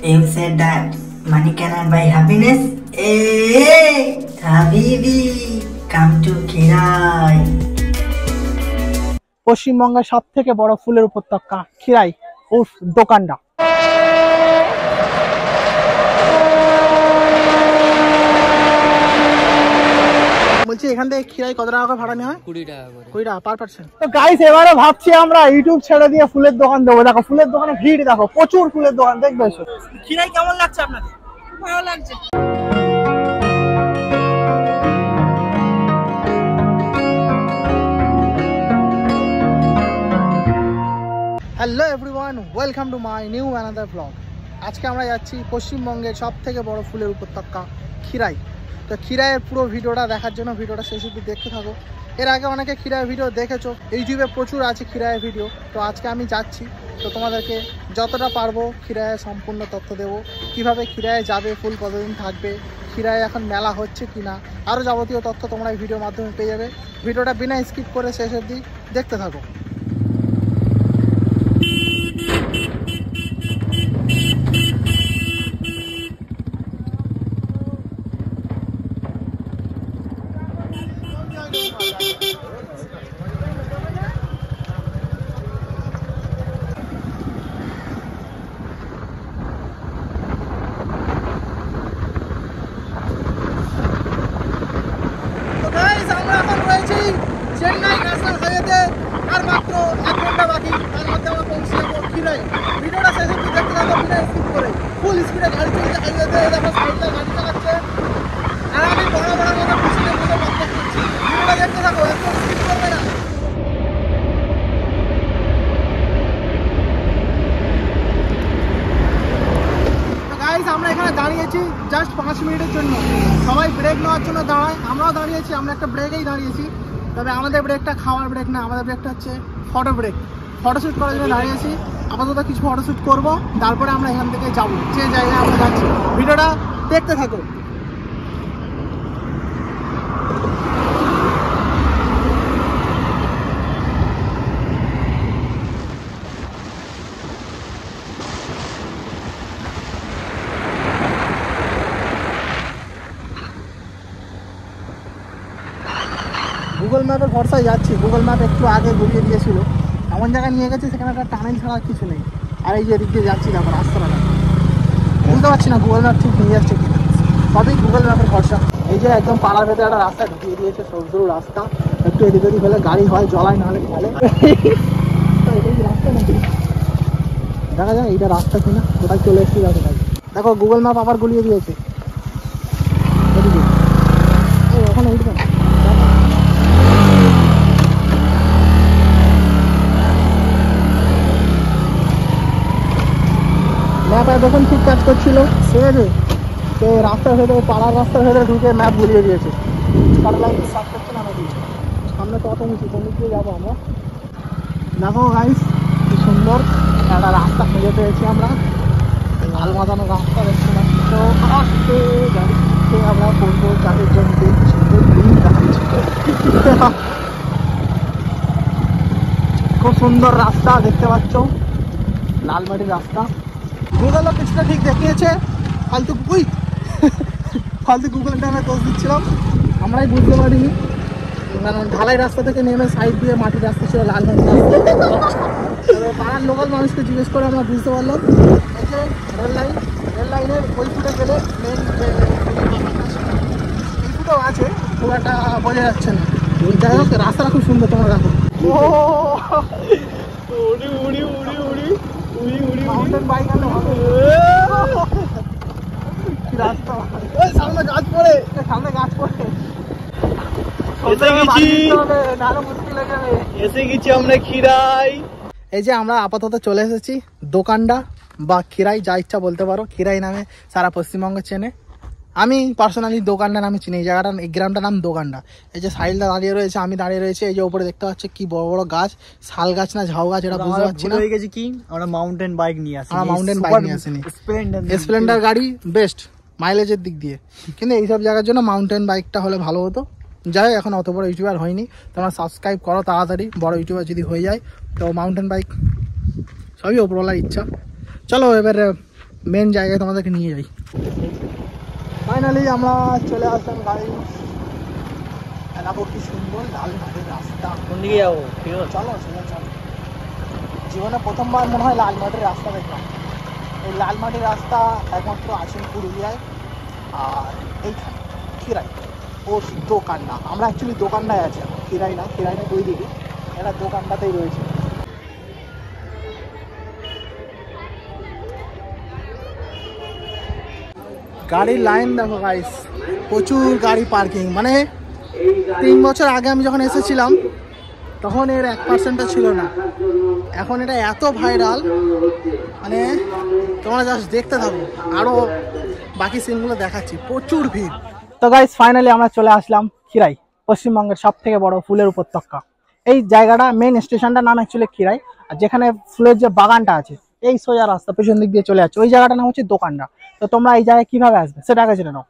You said that money cannot buy happiness? Hey, Habibi, come to Khirai. পশ্চিমবঙ্গের সবথেকে বড় ফুলের উপত্যকা খিরাই উর্ফ দোকানডা। বলছি এখান থেকে খিরাই কত টাকা ভাড়া নেওয়া হয়? 20 টাকা করে। 20 টাকা পার পারসন। তো গাইস এবারে ভাবছি আমরা ইউটিউব ছেড়ে দিয়ে ফুলের দোকান দেবো। দেখো ফুলের দোকানে ভিড়, দেখো প্রচুর ফুলের দোকান। দেখবে খিরাই কেমন লাগছে আপনাদের? ভালো লাগছে। Hello everyone, welcome to my new another blog. আজকে আমরা যাচ্ছি পশ্চিমবঙ্গের সব থেকে বড় ফুলের উপত্যকা খিরাই। তো খিরাইয়ের পুরো ভিডিওটা দেখার জন্য ভিডিওটা শেষ অবধি দেখতে থাকো। এর আগে অনেকে খিরাইয়ের ভিডিও দেখেছো, ইউটিউবে প্রচুর আছে খিরাইয়ের ভিডিও। তো আজকে আমি যাচ্ছি, তো তোমাদেরকে যতটা পারবো খিরাইয়ের সম্পূর্ণ তথ্য দেবো। কিভাবে খিরাইয়ে যাবে, ফুল কতদিন থাকবে, খিরাইয়ে এখন মেলা হচ্ছে কি না, আরও যাবতীয় তথ্য তোমরা এই ভিডিওর মাধ্যমে পেয়ে যাবে। ভিডিওটা বিনা স্কিপ করে শেষ অবধি দেখতে থাকো। চেন্নাই ন্যাশনাল হাইওয়েতে আর মাত্র 1 ঘন্টা বাকি, তার মধ্যে আমরা পৌঁছে যাবো খিরাই। ভিডিওটা শেষ অবধি দেখতে থাকো বিনা স্কিপ করে। ফুল স্পিডে গাড়ি চলছে হাইওয়েতে, দেখো সাইডে গাড়ি চালাচ্ছে আর আমি বড় বড় মতো পিছনে মতো বকবক করছি। ভিডিওটা দেখতে থাকো, একদম স্কিপ করবে না। গাইস আমরা এখানে দাঁড়িয়েছি জাস্ট 5 মিনিটের জন্য। সবাই ব্রেক নেওয়ার জন্য দাঁড়ায়, আমরাও দাঁড়িয়েছি। আমরা একটা ব্রেকেই দাঁড়িয়েছি, তবে আমাদের ব্রেকটা খাওয়ার ব্রেক না, আমাদের ব্রেকটা হচ্ছে ফটো ব্রেক। ফটোশ্যুট করার জন্য দাঁড়িয়েছি। আপাতত কিছু ফটোশ্যুট করবো, তারপরে আমরা এখান থেকে যাবো যে জায়গায় আমরা যাচ্ছি। ভিডিওটা দেখতে থাকো। গুগল ম্যাপের ভরসায় যাচ্ছি। গুগল ম্যাপ একটু আগে ঘুরিয়ে দিয়েছিল, এমন জায়গায় নিয়ে গেছে সেখানে একটা টানেল ছাড়া কিছু নেই। আর এই যে এদিক দিয়ে যাচ্ছি, তারপর রাস্তাটা বুঝতে পারছি না গুগল ম্যাপ ঠিক নিয়ে যাচ্ছে কিনা। সবই গুগল ম্যাপের ভরসা। এই যে একদম পাড়ার ভেতরে একটা রাস্তা ঢুকিয়ে দিয়েছে, সরু রাস্তা। একটু এদিক ওদিক হলে গাড়ি হয়, জলায় নাহলে ফেলে। রাস্তা নাকি দেখা যায় এইটা রাস্তা কিনা, কোথায় চলে এসেছি দেখো। দেখো গুগল ম্যাপ আবার গুলিয়ে দিয়েছে। এদিকে ওখানে উঠবে না। ম্যাপ এতক্ষণ ঠিক কাজ করছিল, ঠিক আছে। তো রাস্তার ভেতরে, পাড়ার রাস্তার ভেতরে ঢুকে ম্যাপ বুলিয়ে দিয়েছে। লাইন স্টার্ট করছে না নাকি, সামনে তো অত উঁচু, কোন দিক দিয়ে যাবো আমরা। দেখো গাইস কি সুন্দর একটা রাস্তা খুঁজে পেয়েছি আমরা। লাল মাদানো রাস্তা দেখছি না, তো আস্তে গাড়িতে আমরা করবো গাড়ির জন্য খুব সুন্দর রাস্তা দেখতে পাচ্ছ, লাল মাটির রাস্তা। গুগল কিছুটা ঠিক দেখিয়েছে, ফালতু গুগল টাইমে দোষ দিচ্ছিলাম, আমরাই বুঝতে পারিনি। কারণ ঢালাই রাস্তা থেকে নেমে সাইড দিয়ে মাটির রাস্তা ছিল, লাল মাটির রাস্তা। পাড়ার লোকাল মানুষকে জিজ্ঞেস করে আমরা বুঝতে পারলাম এই যে রেল লাইনের ওই ফুটে গেলে মেন এই ফুটেও আছে, খুব একটা বোঝা যাচ্ছে না। যাই হোক রাস্তাটা খুব সুন্দর, তোমরা দেখো। মাউন্টেন বাইক আনলে হবে। রাস্তা সামনে গাছ পড়ে, সামনে গাছ পড়ে এসে গেছি আমরা খিরাই। এই যে আমরা আপাতত চলে এসেছি দোকানডা বা খিরাই, যা ইচ্ছা বলতে পারো। খিরাই নামে সারা পশ্চিমবঙ্গ চেনে। আমি পার্সোনালি দোকানটা নামে চিনি। এই জায়গাটা, এই গ্রামটার নাম দোকানডা। এই যে সাইডটা দাঁড়িয়ে রয়েছে, আমি দাঁড়িয়ে রয়েছে। এই যে উপরে দেখতে পাচ্ছি কি বড় বড় গাছ, শাল গাছ না ঝাউ গাছ, এটা বুঝতে পারছি না। হয়ে গেছে কি আমরা মাউন্টেন বাইক নিয়ে আসি। আমরা মাউন্টেন বাইক নিয়ে আসিনি, স্প্লেন্ডার গাড়ি বেস্ট মাইলেজের দিক দিয়ে। কিন্তু এইসব জায়গার জন্য মাউন্টেন বাইকটা হলে ভালো হতো। যাই এখন অত বড় ইউটিউবার হয়নি, তোমরা সাবস্ক্রাইব করো তাড়াতাড়ি, বড় ইউটিউবার যদি হয়ে যায়। তো মাউন্টেন বাইক সবই ওপরওয়ালার ইচ্ছা। চলো এবারে মেন জায়গায় তোমাদেরকে নিয়ে যাই। ফাইনালি আমরা চলে আসলাম গাড়ি। এলাকা কি সুন্দর, লাল মাটির রাস্তা। কোন দিকে যাবো? চলো চলো চলো। জীবনে প্রথমবার মনে হয় লাল মাটির রাস্তা দেখলাম। এই লাল মাটির রাস্তা একমাত্র আছে পুরুলিয়ায়, আর এইখানে খিরাই। ও দোকান না, আমরা অ্যাকচুয়ালি দোকানটায় আছি, খিরাই না, খিরাই না দুই দিকে, এরা দোকানটাতেই রয়েছে। গাড়ির লাইন দেখো গাইস, প্রচুর গাড়ি পার্কিং। মানে 3 বছর আগে আমি যখন এসেছিলাম তখন এর 1% ছিল না, এখন এটা এত ভাইরাল, মানে তোমরা জাস্ট দেখতে থাকো, আরও বাকি সিনগুলো দেখাচ্ছি। প্রচুর ভিড়। তো গাইস ফাইনালি আমরা চলে আসলাম খিরাই, পশ্চিমবঙ্গের সব থেকে বড় ফুলের উপত্যকা। এই জায়গাটা মেন স্টেশনটার নাম অ্যাকচুয়ালি খিরাই, আর যেখানে ফুলের যে বাগানটা আছে এই সোজা রাস্তা পেছন দিক দিয়ে চলে যাচ্ছে, ওই জায়গাটার নাম হচ্ছে দোকানটা। তো তোমরা এই জায়গায় কিভাবে আসবে সেটা আগে জেনে নাও।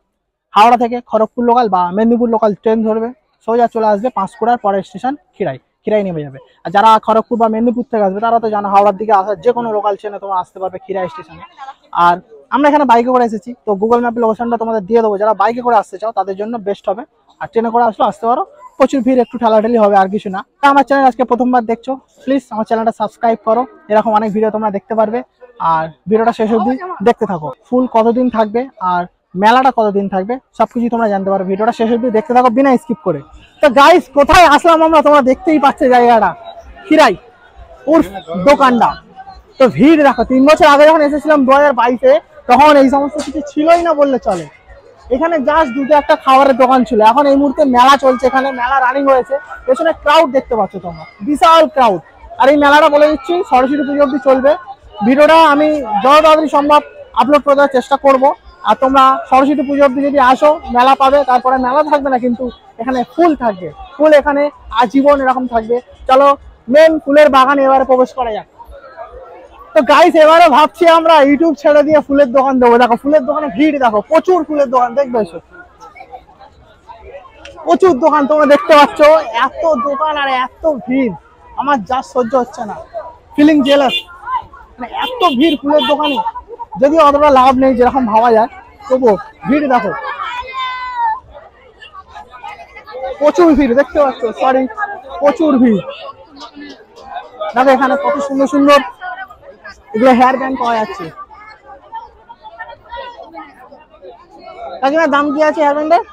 হাওড়া থেকে খড়গপুর লোকাল বা মেদিনীপুর লোকাল ট্রেন ধরবে, সোজা চলে আসবে পাঁশকুড়ার পরের স্টেশন খিরাই, খিরাই নেমে যাবে। আর যারা খড়গপুর বা মেদিনীপুর থেকে আসবে তারা তো জানো হাওড়ার দিকে আসার যে কোনো লোকাল ট্রেনে তোমরা আসতে পারবে খিরাই স্টেশনে। আর আমরা এখানে বাইকে করে এসেছি, তো গুগল ম্যাপের লোকেশনটা তোমাদের দিয়ে দেবো, যারা বাইকে করে আসতে চাও তাদের জন্য বেস্ট হবে। আর ট্রেনে করে আসলে আসতে পারো, প্রচুর ভিড়, একটু ঠেলাঠেলি হবে, আর কিছু না। আমার চ্যানেল আজকে প্রথমবার দেখছো, প্লিজ আমার চ্যানেলটা সাবস্ক্রাইব করো, এরকম অনেক ভিডিও তোমরা দেখতে পারবে। আর ভিডিওটা শেষ অবধি দেখতে থাকো, ফুল কতদিন থাকবে আর মেলাটা কতদিন থাকবে সবকিছু তোমরা জানতে পারো। ভিডিওটা শেষ অবধি দেখতে থাকো বিনা স্কিপ করে। তো গাইস কোথায় আসলাম আমরা, তোমরা দেখতেই পাচ্ছ জায়গাটা, খিরাই উর্ফ দোকানটা। তো ভিড় দেখো, 3 বছর আগে যখন এসেছিলাম 2022-এ, তখন এই সমস্ত কিছু ছিলই না বললে চলে। এখানে জাস্ট দুটো একটা খাবারের দোকান ছিল। এখন এই মুহূর্তে মেলা চলছে, এখানে মেলা রানিং হয়েছে, পেছনে ক্রাউড দেখতে পাচ্ছ তোমরা, বিশাল ক্রাউড। আর এই মেলাটা বলে দিচ্ছি সরস্বতী পুজো অবধি চলবে। ভিডিওটা আমি যত তাড়াতাড়ি সম্ভব আপলোড করে দেওয়ার চেষ্টা করব। আর তোমরা সরস্বতী পুজো অবধি যদি আসো মেলা পাবে, তারপরে মেলা থাকবে না, কিন্তু এখানে ফুল থাকবে, ফুল এখানে আজীবন এরকম থাকবে। চলো মেন ফুলের বাগানে এবারে প্রবেশ করা যাক। তো গাইস এবারে ভাবছি আমরা ইউটিউব ছেড়ে দিয়ে ফুলের দোকান দেবো। দেখো ফুলের দোকানে ভিড় দেখো, প্রচুর ফুলের দোকান, দেখবে এসো, প্রচুর দোকান তোমরা দেখতে পাচ্ছ। এত দোকান আর এত ভিড় আমার যা সহ্য হচ্ছে না, ফিলিং জেলাস। মানে এত ভিড় ফুলের দোকানে, যদিও অতটা লাভ নেই যেরকম ভাবা যায়, তবুও ভিড় দেখো, প্রচুর ভিড় দেখতে পাচ্ছ, সরি প্রচুর ভিড়। দেখো এখানে কত সুন্দর সুন্দর এগুলো হেয়ার ব্যান্ড পাওয়া যাচ্ছে। কাকিমার দাম কি আছে হেয়ার ব্যান্ডের?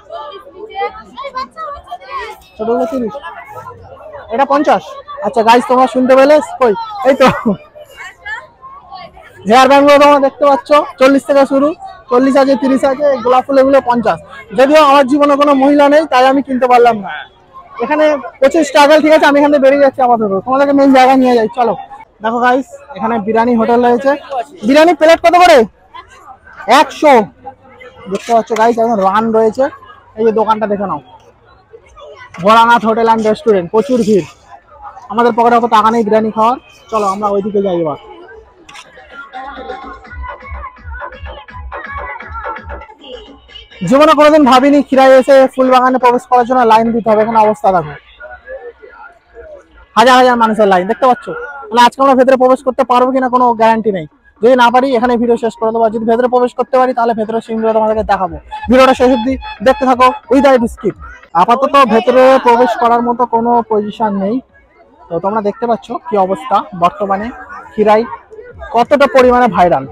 ছোটগুলো 30, এটা 50। আচ্ছা গাইস তোমরা শুনতে পেলে, কই এই তো হেয়ার ব্যান্ড গুলো তোমরা দেখতে পাচ্ছ, 40 থেকে শুরু, 40 আছে, 30 আছে, গোলাপ ফুল এগুলো 50। যদিও আমার জীবনে কোনো মহিলা নেই তাই আমি কিনতে পারলাম না। এখানে প্রচুর স্ট্রাগল, ঠিক আছে আমি এখান থেকে বেরিয়ে যাচ্ছি আপাতত, তোমাদেরকে মেন জায়গায় নিয়ে যাই চলো। দেখো গাইস এখানে বিরিয়ানি হোটেল রয়েছে, বিরিয়ানি প্লেট কত করে? 100। দেখতে পাচ্ছ গাইস এখন রান রয়েছে। এই যে দোকানটা দেখে নাও, ভোলানাথ হোটেল অ্যান্ড রেস্টুরেন্ট, প্রচুর ভিড়। আমাদের পকেটে অত টাকা নেই বিরিয়ানি খাওয়ার, চলো আমরা ওইদিকে যাই এবার। জীবনে কোনোদিন ভাবিনি খিরাই এসে ফুল বাগানে প্রবেশ করার জন্য লাইন দিতে হবে। এখানে অবস্থা দেখো, হাজার হাজার মানুষের লাইন দেখতে পাচ্ছ। মানে আজকে আমরা ভেতরে প্রবেশ করতে পারবো কিনা কোনো গ্যারান্টি নেই, যদি না পারি এখানে ভিডিও শেষ করে দেবো। যদি ভেতরে প্রবেশ করতে পারি তাহলে ভেতরে সিনগুলো তোমাদেরকে দেখাবো। ভিডিওটা শেষ অবধি দেখতে থাকো উইদাউট স্কিপ। আপাতত ভেতরে প্রবেশ করার মতো কোনো পজিশন নেই। তো তোমরা দেখতে পাচ্ছ কি অবস্থা বর্তমানে খিরাই কতটা পরিমাণে viral.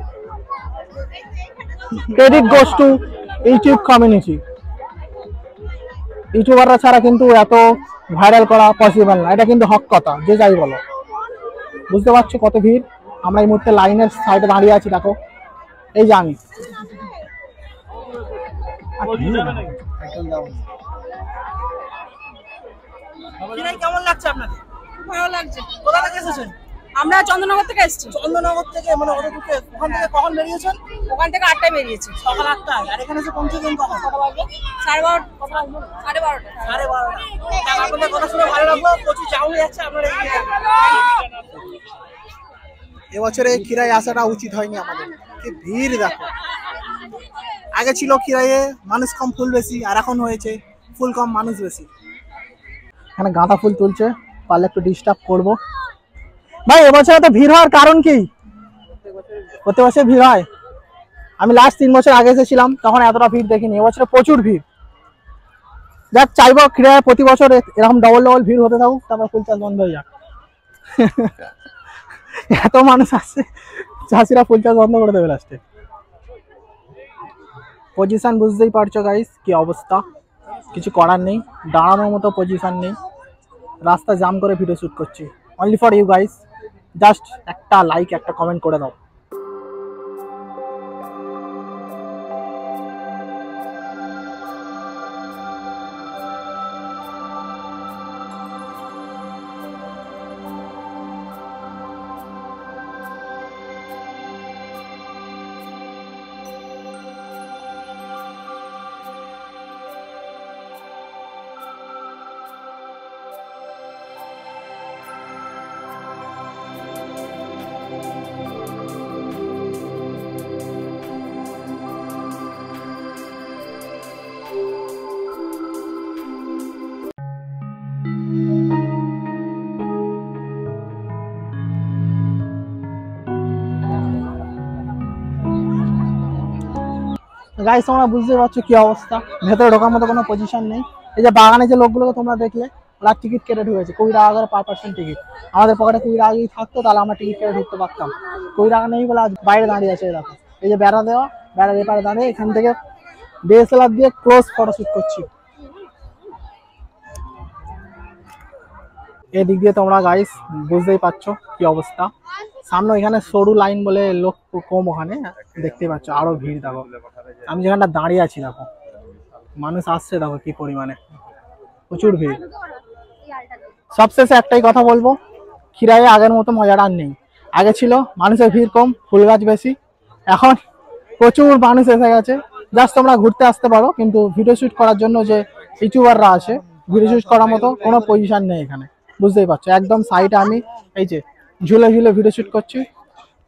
Credit goes to YouTube community. ইউটিউবাররা ছাড়া কিন্তু এত ভাইরাল করা পসিবল না, এটা কিন্তু হক কথা, যে যাই বলো। বুঝতে পারছো কত ভিড়। আমরা এই মুহূর্তে লাইনের সাইডে দাঁড়িয়ে আছি, দেখো এই যে আমি। কেমন লাগছে আপনাদের? ভালো লাগছে। কোথা থেকে এসেছেন? আমরা চন্দননগর থেকে এসেছি। চন্দননগর থেকে, মানে ওখান থেকে কখন বেরিয়েছেন? ওখান থেকে 8টায় বেরিয়েছি, সকাল 8টায়। আর এখানে এসে পৌঁছেছেন কখন? 12:30। আপনাদের কথা শুনে ভালো লাগলো, প্রচুর জাম হয়ে যাচ্ছে আপনার। এবছরে খিরাই আসাটা উচিত হয়নি আমাদের, কি ভিড় দেখো। আগে ছিল খিরাইয়ে মানুষ কম ফুল বেশি, আর এখন হয়েছে ফুল কম মানুষ বেশি। এখানে গাঁদা ফুল তুলছে, পারলে একটু ডিস্টার্ব করবো। ভাই এবছর তো ভিড় হওয়ার কারণ কি? প্রত্যেক বছর ভিড় হয়, আমি লাস্ট 3 বছর আগে এসেছিলাম, তখন এতটা ভিড় দেখিনি। এবছরে প্রচুর ভিড়। যাক, চাইবো খিরায় প্রতি বছর এরকম ডবল ভিড় হতে থাকুক, তারপর ফুল চাষ বন্ধ হয়ে যাক। এত মানুষ আসছে, চাষিরা ফুল চাষ বন্ধ করে দেবে লাস্টে। পজিশন বুঝতেই পারছো গাইস কি অবস্থা, কিছু করার নেই, দাঁড়ানোর মতো পজিশন নেই, রাস্তা জাম করে ভিডিও শুট করছি। Only for you guys, just একটা লাইক একটা কমেন্ট করে দাও। গাইস তোমরা বুঝতে পারছো কি অবস্থা, ভেতরে ঢোকার মতো কোনো পজিশন নেই। এই যে বাগানে যে লোকগুলোকে তোমরা দেখলে, ওরা টিকিট কেটে ঢুকেছে 20 টাকা করে পার পার্সন টিকিট। আমাদের পকেটে 20 টাকা যদি থাকতো তাহলে আমরা টিকিট কেটে ঢুকতে পারতাম। 20 টাকা নেই বলে আজ বাইরে দাঁড়িয়ে আছে। দেখো এই যে বেড়া দেওয়া, বেড়ার এপারে দাঁড়িয়ে এখান থেকে ডিএসএলআর দিয়ে ক্লোজ ফটোশুট করছি। এদিক দিয়ে তোমরা গাইস বুঝতেই পারছো কি অবস্থা। সামনে এখানে সরু লাইন বলে লোক কম, ওখানে দেখতে পাচ্ছ আরো ভিড়। দেখো আমি যেখানটা দাঁড়িয়ে আছি, দেখো মানুষ আসছে, দেখো কি পরিমাণে, প্রচুর ভিড়। সবশেষে একটাই কথা বলবো, খিরায়ে আগের মতো মজাটা আর নেই। আগে ছিল মানুষের ভিড় কম, ফুল গাছ বেশি, এখন প্রচুর মানুষ এসে গেছে। জাস্ট তোমরা ঘুরতে আসতে পারো, কিন্তু ভিডিও শুট করার জন্য যে ইউটিউবাররা আছে, ভিডিও শুট করার মতো কোনো পজিশন নেই এখানে। বুঝতেই পারছো একদম সাইডে আমি এই যে ঝুলে ঝুলে ভিডিও শুট করছি।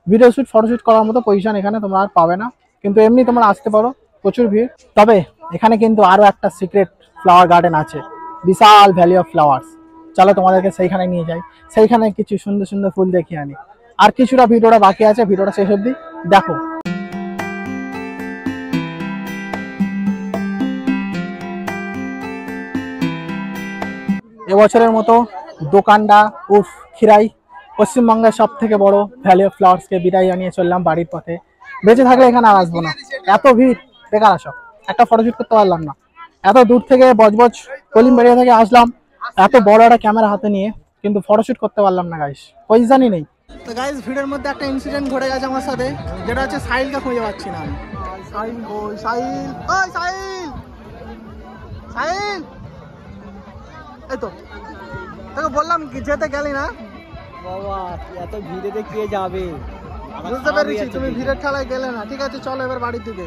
ভিডিও শুট ফটোশুট করার মতো পজিশন এখানে তোমরা আর পাবে না, কিন্তু এমনি তোমরা আসতে পারো, প্রচুর ভিড়। তবে এখানে কিন্তু আরো একটা সিক্রেট ফ্লাওয়ার গার্ডেন আছে, বিশাল ভ্যালি অফ ফ্লাওয়ার্স। চলো তোমাদেরকে সেইখানে নিয়ে যাই, সেইখানে কিছু সুন্দর সুন্দর ফুল দেখিয়ে আনি। আর কিছুটা ভিডিওটা বাকি আছে, ভিডিওটা শেষ অবধি দেখো। এবছরের মতো দোকানটা উফ খিরাই পশ্চিমবঙ্গের সব থেকে বড় ভ্যালি অফ ফ্লাওয়ার্সকে বিদায় জানিয়ে চললাম বাড়ির পথে। বেঁচে থাকলে এখানে আর আসবো না, এত ভিড়, বেকার আসো, একটা ফটোশুট করতে পারলাম না। এত দূর থেকে বজবজ কলিমবাড়িয়া থেকে আসলাম এত বড় একটা ক্যামেরা হাতে নিয়ে, কিন্তু ফটোশুট করতে পারলাম না গাইস, পজিশনই নেই। তো গাইস ভিড়ের মধ্যে একটা ইনসিডেন্ট ঘটে গেছে আমার সাথে, যেটা হচ্ছে সাহিলকে খুঁজে পাচ্ছি না আমি। সাহিল ওই সাহিল, ওই সাহিল, সাহিল, এই তো তোকে বললাম কি যেতে গেলি না বাবা, এত ভিড়ে কে যাবে? বুঝতে পেরেছি তুমি ভিড়ের ঠেলায় গেলে না। ঠিক আছে চলো এবার বাড়ির দিকে।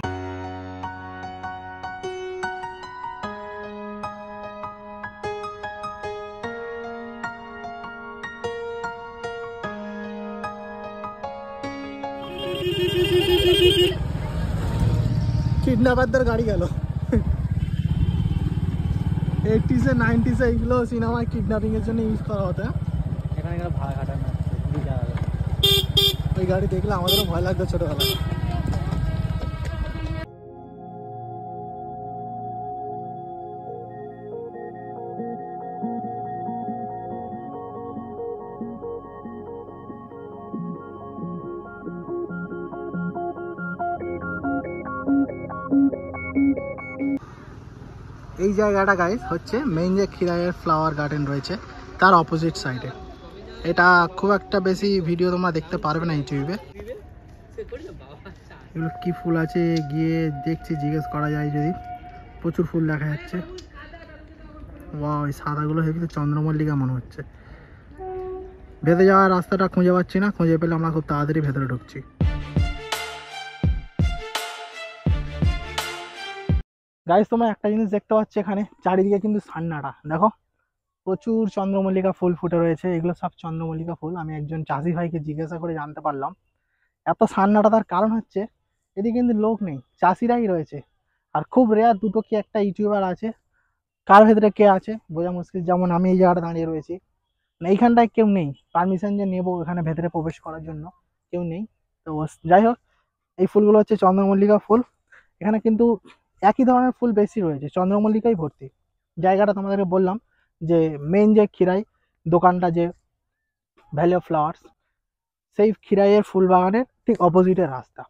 কিডন্যাপারদের গাড়ি গেল। 80s 90s এইগুলো সিনেমায় কিডন্যাপিং এর জন্য ইউজ করা হতো। এখানে ভাড়া খাটানো ওই গাড়ি দেখলে আমাদেরও ভয় লাগতো ছোটবেলায়। এই জায়গাটা গাইস হচ্ছে মেইন যে খিরাইয়ের ফ্লাওয়ার গার্ডেন রয়েছে তার অপোজিট সাইডে। এটা খুব একটা বেশি ভিডিও তোমরা দেখতে পারবে না ইউটিউবে। এগুলো কি ফুল আছে গিয়ে দেখছি, জিজ্ঞেস করা যায় যদি। প্রচুর ফুল দেখা যাচ্ছে। ওয়াও, এই সাদাগুলো হেবি তো চন্দ্রমল্লিকা মনে হচ্ছে। ভেতরে যাওয়ার রাস্তাটা খুঁজে পাচ্ছি না, খুঁজে পেলে আমরা খুব তাড়াতাড়ি ভেতরে ঢুকছি। গাইস তোমরা একটা জিনিস দেখতে পাচ্ছ, এখানে চারিদিকে কিন্তু সান্নাটা দেখো, প্রচুর চন্দ্রমল্লিকা ফুল ফুটে রয়েছে। এগুলো সব চন্দ্রমল্লিকা ফুল। আমি একজন চাষি ভাইকে জিজ্ঞাসা করে জানতে পারলাম এত সান্নাটা তার কারণ হচ্ছে এদিকে কিন্তু লোক নেই, চাষিরাই রয়েছে। আর খুব রেয়ার দুটো কি একটা ইউটিউবার আছে, কার ভেতরে কে আছে বোঝা মুশকিল। যেমন আমি এই জায়গাটা দাঁড়িয়ে রয়েছি, এইখানটায় কেউ নেই, পারমিশন যে নেবো এখানে ভেতরে প্রবেশ করার জন্য কেউ নেই। তো যাই হোক, এই ফুলগুলো হচ্ছে চন্দ্রমল্লিকা ফুল। এখানে কিন্তু একই ধরনের ফুল বেশি রয়েছে, চন্দ্রমল্লিকাই ভর্তি। জায়গাটা তোমাদেরকে বললাম যে মেন যে খিরাই দোকানটা, যে ভ্যালি অফ ফ্লাওয়ার্স, সেই খিরাইয়ের ফুল বাগানের ঠিক অপোজিটের রাস্তা।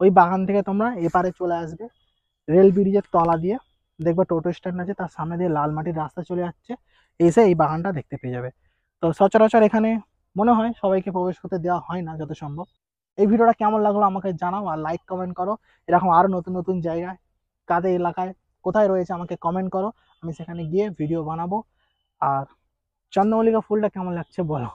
ওই বাগান থেকে তোমরা এপারে চলে আসবে, রেল ব্রিজের তলা দিয়ে দেখবে টোটো স্ট্যান্ড আছে, তার সামনে দিয়ে লাল মাটির রাস্তা চলে যাচ্ছে, এসে এই বাগানটা দেখতে পেয়ে যাবে। তো সচরাচর এখানে মনে হয় সবাইকে প্রবেশ করতে দেওয়া হয় না যত সম্ভব। এই ভিডিওটা কেমন লাগলো আমাকে জানাও, আর লাইক কমেন্ট করো। এরকম আরও নতুন নতুন জায়গায় কাদের এলাকায় কোথায় রয়েছে আমাকে কমেন্ট করো, আমি সেখানে গিয়ে ভিডিও বানাবো। আর চন্দ্রমল্লিকা ফুলটা কেমন লাগছে বলো।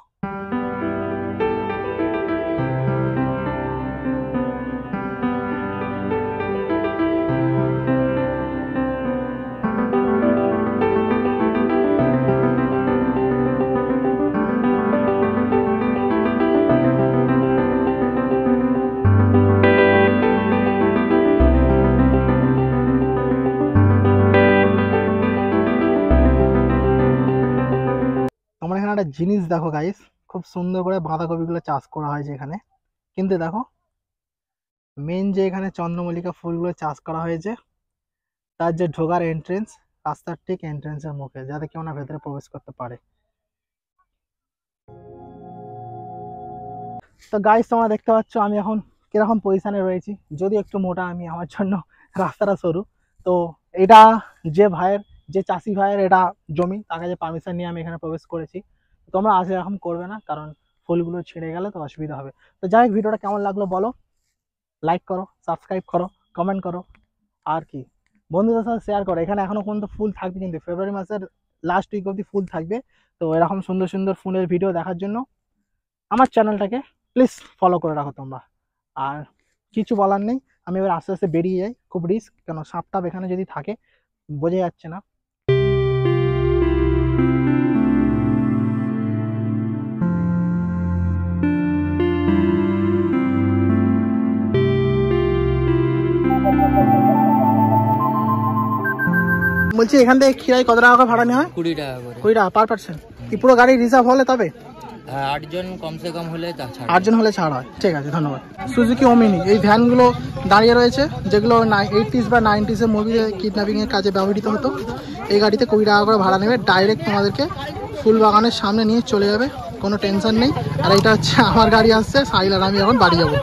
তোমরা এখানে একটা জিনিস দেখো গাইস, খুব সুন্দর করে বাঁধাকপিগুলো চাষ করা হয়েছে এখানে। কিন্তু দেখো মেন যে এখানে চন্দ্রমল্লিকা ফুলগুলো চাষ করা হয়েছে, তার যে ঢোকার এন্ট্রেন্স, রাস্তার ঠিক এন্ট্রেন্সের মুখে, যাতে কেউ না ভেতরে প্রবেশ করতে পারে। তো গাইস তোমরা দেখতে পাচ্ছ আমি এখন কিরকম পজিশনে রয়েছি, যদি একটু মোটা আমি, আমার জন্য রাস্তাটা সরু। তো এটা যে ভাইয়ের, যে চাষি ভাইয়ের এটা জমি, তার কাছে পারমিশন নিয়ে আমি এখানে প্রবেশ করেছি। তোমরা আসে এরকম করবে না, কারণ ফুলগুলো ছিঁড়ে গেলে তো অসুবিধা হবে। তো যাই হোক, ভিডিওটা কেমন লাগলো বলো, লাইক করো, সাবস্ক্রাইব করো, কমেন্ট করো, আর কি বন্ধুদের সাথে শেয়ার করো। এখানে এখনো পর্যন্ত ফুল থাকবে, কিন্তু ফেব্রুয়ারি মাসের লাস্ট উইক অবধি ফুল থাকবে। তো এরকম সুন্দর সুন্দর ফুলের ভিডিও দেখার জন্য আমার চ্যানেলটাকে প্লিজ ফলো করে রাখো তোমরা। আর কিছু বলার নেই, আমি এবার আস্তে আস্তে বেরিয়ে যাই, খুব রিস্ক, কেন সাপটাপ এখানে যদি থাকে বোঝা যাচ্ছে না। বলছি এখান থেকে খিরাই কত টাকা করে ভাড়া নেওয়া হয়? 20 টাকা করে। 20 টাকা পার পার্সন? কি পুরো গাড়ি রিজার্ভ হলে তবে? 8 জন কমসে কম হলে তা ছাড়। 8 জন হলে ছাড় হয়। ঠিক আছে, ধন্যবাদ। সুজুকি ওমিনি এই ভ্যানগুলো দাঁড়িয়ে রয়েছে, যেগুলো 80s বা 90s এর মুভিতে কিডন্যাপিং এর কাজে ব্যবহৃত হতো। এই গাড়িতে 20 টাকা করে ভাড়া নেবে, ডাইরেক্ট তোমাদেরকে ফুল বাগানের সামনে নিয়ে চলে যাবে, কোনো টেনশন নেই। আর এটা হচ্ছে আমার গাড়ি আসছে সাইল, আর আমি এখন বাড়ি যাবো।